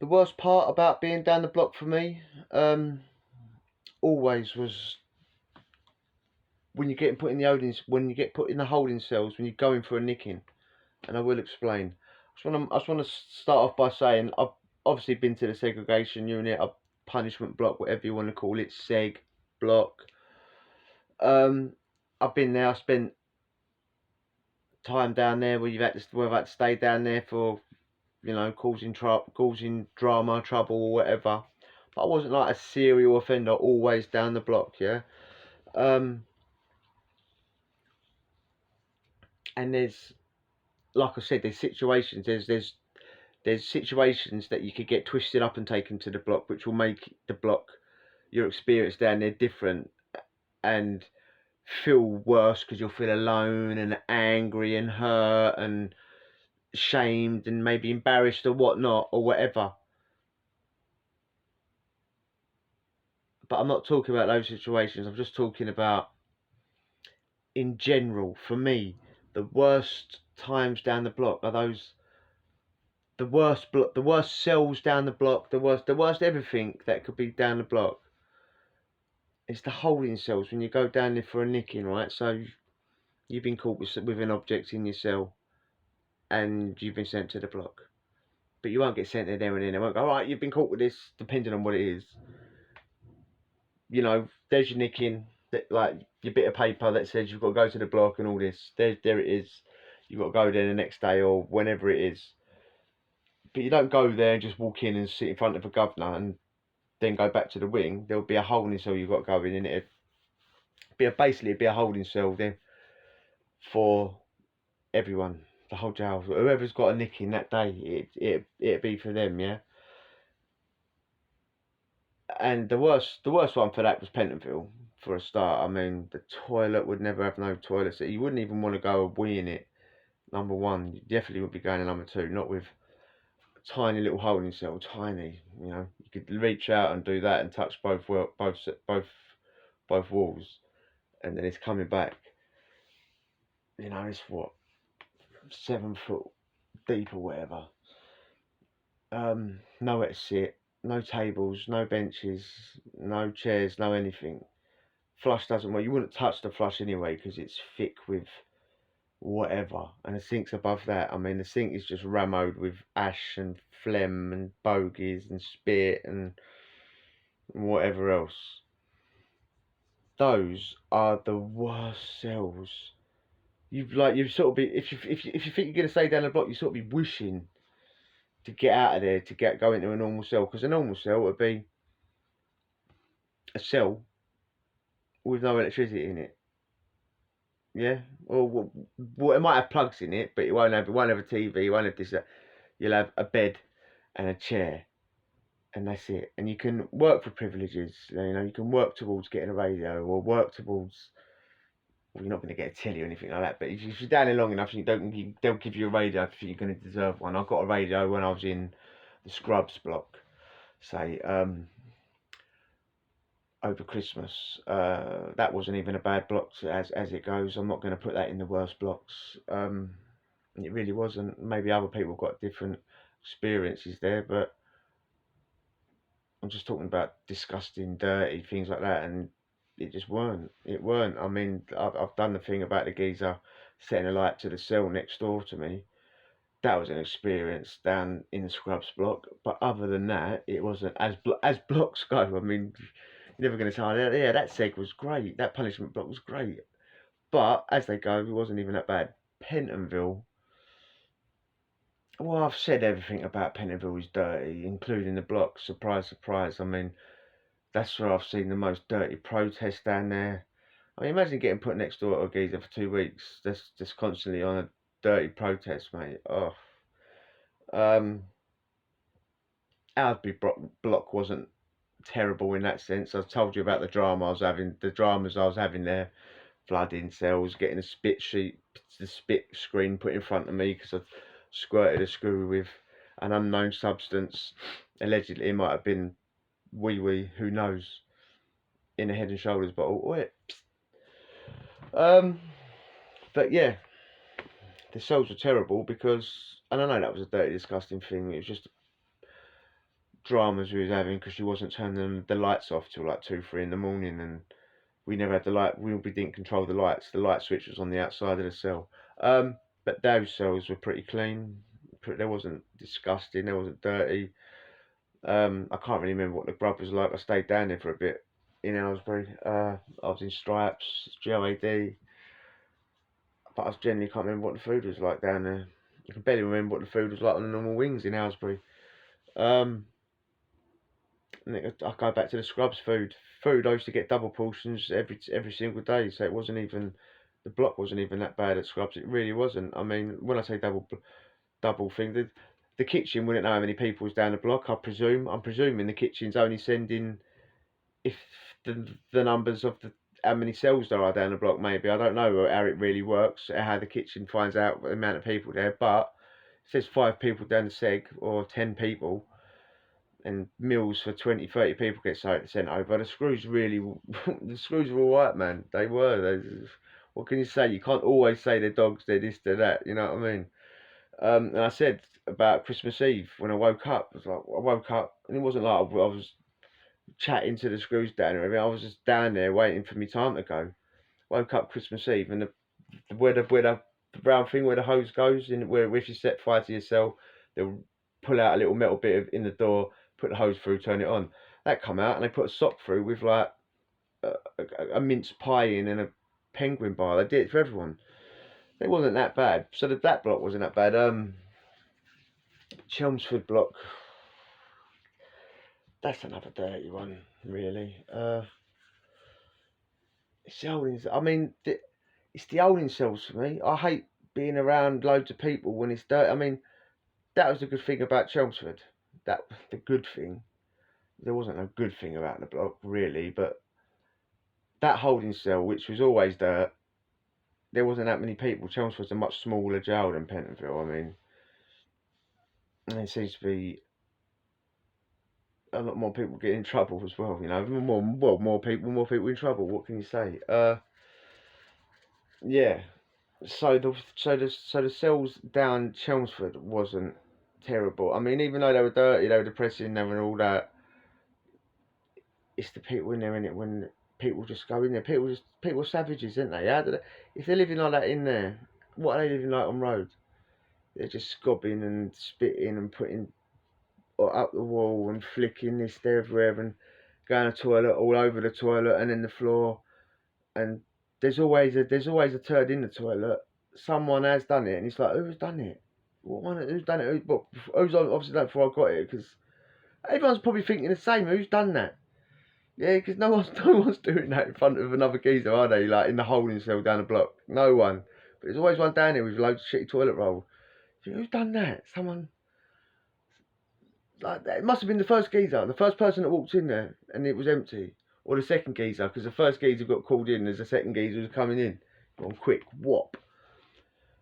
The worst part about being down the block for me, always was when you get put in the when you get put in the holding cells, when you're going for a nicking. And I will explain. I just want to start off by saying I've obviously been to the segregation unit, a punishment block, whatever you want to call it, seg block. I've been there. I spent time down there where where I've had to stay down there for, causing drama, trouble, or whatever. But I wasn't like a serial offender, always down the block, yeah. Um, and there's, like I said, there's situations. There's situations that you could get twisted up and taken to the block, which will make the block, your experience down there, different and feel worse because you'll feel alone and angry and hurt and shamed and maybe embarrassed or whatnot or whatever. But I'm not talking about those situations. I'm just talking about in general. For me, the worst times down the block are those, the worst cells down the block, the worst everything that could be down the block. It's the holding cells when you go down there for a nicking, right? So you've been caught with an object in your cell and you've been sent to the block. But you won't get sent there and then. They won't go, all right, you've been caught with this, depending on what it is. There's your nicking, like your bit of paper that says you've got to go to the block and all this. There it is. You've got to go there the next day or whenever it is. But you don't go there and just walk in and sit in front of a governor and then go back to the wing. There'll be a holding cell you've got to go in, and it'd be a holding cell there for everyone, the whole jail. Whoever's got a nicking that day, it'd be for them, yeah. And the worst one for that was Pentonville, for a start. I mean, the toilet would never have no toilet seat. You wouldn't even want to go a wee in it. Number one, you definitely wouldn't be going to number two, not with a tiny little holding cell, tiny. You could reach out and do that and touch both walls, and then it's coming back. It's what, 7 foot deep or whatever. Nowhere to sit, no tables, no benches, no chairs, no anything. Flush doesn't work. You wouldn't touch the flush anyway because it's thick with whatever. And the sink's above that. I mean, the sink is just rammed with ash and phlegm and bogies and spit and whatever else. Those are the worst cells. You sort of be, if you think you're gonna stay down the block, you sort of be wishing to get out of there, to go into a normal cell, because a normal cell would be a cell with no electricity in it. Yeah, well, it might have plugs in it, but it won't have a TV, it won't have this. You'll have a bed and a chair, and that's it. And you can work for privileges. You can work towards getting a radio, or work towards. Well, you're not going to get a telly or anything like that. But if you're down there long enough, they'll give you a radio if you're going to deserve one. I got a radio when I was in the Scrubs block, say, over Christmas. That wasn't even a bad block as it goes. I'm not going to put that in the worst blocks. It really wasn't. Maybe other people got different experiences there, but I'm just talking about disgusting, dirty things like that, and it just weren't. It weren't. I mean, I've done the thing about the geezer setting a light to the cell next door to me. That was an experience down in the Scrubs block, but other than that, it wasn't as blocks go. I mean, you're never going to say, oh, yeah, that seg was great, that punishment block was great. But as they go, it wasn't even that bad. Pentonville, well, I've said everything about Pentonville is dirty, including the block. Surprise, surprise. I mean, that's where I've seen the most dirty protests down there. I mean, imagine getting put next door to a geezer for 2 weeks. That's just constantly on a dirty protest, mate. Oh. Alsby block wasn't terrible in that sense. I told you about the dramas I was having there. Flooding cells, getting the spit screen put in front of me because I squirted a screw with an unknown substance. Allegedly, it might have been wee, who knows, in a Head and Shoulders bottle. But yeah, the cells were terrible because, and I know that was a dirty, disgusting thing. It was just dramas we was having because she wasn't turning the lights off till like 2, 3 in the morning, and we never had the light. We didn't control the lights. The light switch was on the outside of the cell. But those cells were pretty clean. They wasn't disgusting. They wasn't dirty. I can't really remember what the grub was like. I stayed down there for a bit in Aylesbury. I was in Stripes, GOAD, but I generally can't remember what the food was like down there. I can barely remember what the food was like on the normal wings in Aylesbury. Um, and I go back to the Scrubs food. Food, I used to get double portions every single day, so it wasn't even, the block wasn't even that bad at Scrubs. It really wasn't. I mean, when I say double thing, the kitchen wouldn't know how many people was down the block. I presume. I'm presuming the kitchen's only sending, if the numbers of the, how many cells there are down the block. Maybe, I don't know how it really works, how the kitchen finds out the amount of people there. But it says 5 people down the seg, or 10 people, and meals for 20, 30 people get sent over. The screws really, the screws were all right, man. They were. What can you say? You can't always say they're dogs, they're this, they're that. You know what I mean? And I said about Christmas Eve when I woke up. I was like, I woke up, and it wasn't like I was chatting to the screws down or everything. I was just down there waiting for my time to go. Woke up Christmas Eve, and the brown thing where the hose goes in, where if you set fire to yourself, they'll pull out a little metal bit in the door, put the hose through, turn it on. That come out, and they put a sock through with like a mince pie in and a penguin bar. They did it for everyone. It wasn't that bad. So that block wasn't that bad. Chelmsford block. That's another dirty one, really. It's the holding. I mean, it's the holding cells for me. I hate being around loads of people when it's dirty. I mean, that was the good thing about Chelmsford. That the good thing. There wasn't a good thing about the block really, but that holding cell, which was always dirt, there wasn't that many people. Chelmsford's a much smaller jail than Pentonville. I mean, and there seems to be a lot more people getting in trouble as well. You know, more people in trouble. What can you say? Yeah. So the cells down Chelmsford wasn't terrible. I mean, even though they were dirty, they were depressing, they were all that. It's the people in there, in it, when people just go in there. People are savages, aren't they? If they're living like that in there, what are they living like on road? They're just scobbing and spitting and putting up the wall and flicking this there everywhere and going to the toilet all over the toilet and in the floor. And there's always a turd in the toilet. Someone has done it, and it's like, who's done it? Who's done it? Who's obviously done it before I got it? Because everyone's probably thinking the same. Who's done that? Yeah, because no one's doing that in front of another geezer, are they? Like in the holding cell down the block. No one. But there's always one down here with loads of shitty toilet roll. Who's done that? Someone like that. It must have been the first geezer, the first person that walked in there, and it was empty. Or the second geezer, because the first geezer got called in as the second geezer was coming in. Gone quick, whop.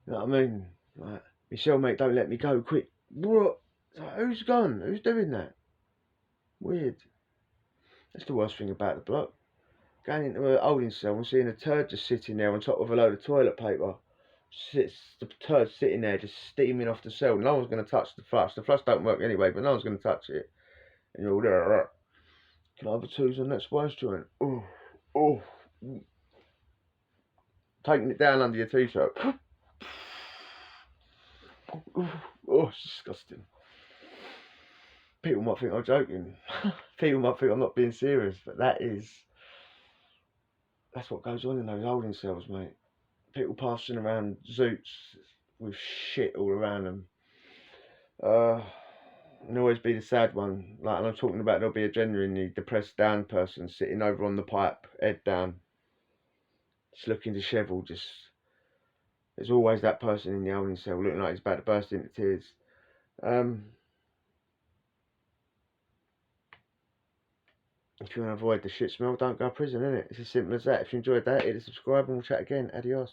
You know what I mean? Like, Michelle, mate, don't let me go, quick. What? Like, who's gone? Who's doing that? Weird. That's the worst thing about the block. Going into a holding cell and seeing a turd just sitting there on top of a load of toilet paper. The turd sitting there just steaming off the cell. No one's going to touch the flush. The flush don't work anyway, but no one's going to touch it. And you're all there. Can I have a twos on that spice joint? Oh, oh. Taking it down under your t-shirt. Oh, it's disgusting. People might think I'm joking. People might think I'm not being serious, but that's what goes on in those holding cells, mate. People passing around zoots with shit all around them. And always be the sad one. Like, and I'm talking about, there'll be a genuinely depressed down person sitting over on the pipe, head down, just looking dishevelled. There's always that person in the holding cell looking like he's about to burst into tears. If you want to avoid the shit smell, don't go to prison, innit? It's as simple as that. If you enjoyed that, hit the subscribe and we'll chat again. Adios.